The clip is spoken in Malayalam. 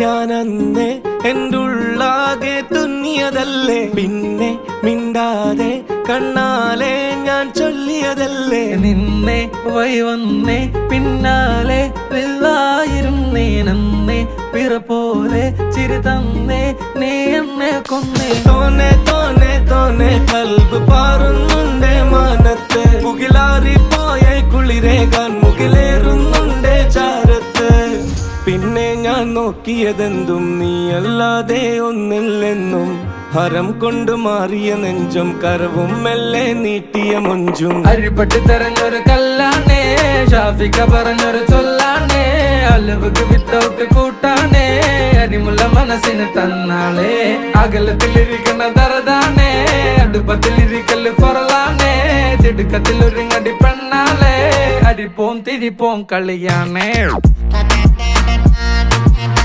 ഞാനന്നേ എൻ്റെ ഉള്ളാകെ തുന്നിയതല്ലേ, പിന്നെ മിണ്ടാതെ കണ്ണാലെ ഞാൻ ചൊല്ലിയതല്ലേ. നിന്നെ വന്നേ പിന്നാലെ വെള്ളായിരുന്നേ നന്നേ പിറ പോലെ ചിരി തന്നേ നീ എന്നെ കൊന്നേ. തോനെ തോനെ തോനെ കൽബ് പാറുന്നുണ്ടേ മാനത്ത്, മുകിലാറിപ്പോയ കുളിരേകാൻ മുകിലേറുന്നുണ്ടേ ചാരത്ത്. പിന്നെ ഞാൻ നോക്കിയതെന്തും നീയല്ലാതെ ഒന്നില്ലെന്നും, ഹരം കൊണ്ട് മാറിയ നെഞ്ചും കരവും മെല്ലെ നീട്ടിയ മൊഞ്ചും. അരിപ്പട്ടി തെരഞ്ഞൊരു കല്ലാണേ, ഷാഫിക്ക പറഞ്ഞൊരു ചൊല്ലാണേ, അലവുക്ക് വിത്തൗട്ട് കൂട്ടാണേ, അരിമുള്ള മനസ്സിന് തന്നാളേ. അകലത്തിലിരിക്കണ ദറതാണേ, അടുപ്പത്തിലിരിക്കല് പൊറലാണേ, ചെടുക്കത്തിൽ ഒരുങ്ങടി പെണ്ണാളേ, അരിപ്പോം തിരിപ്പോം കളിയാണേ.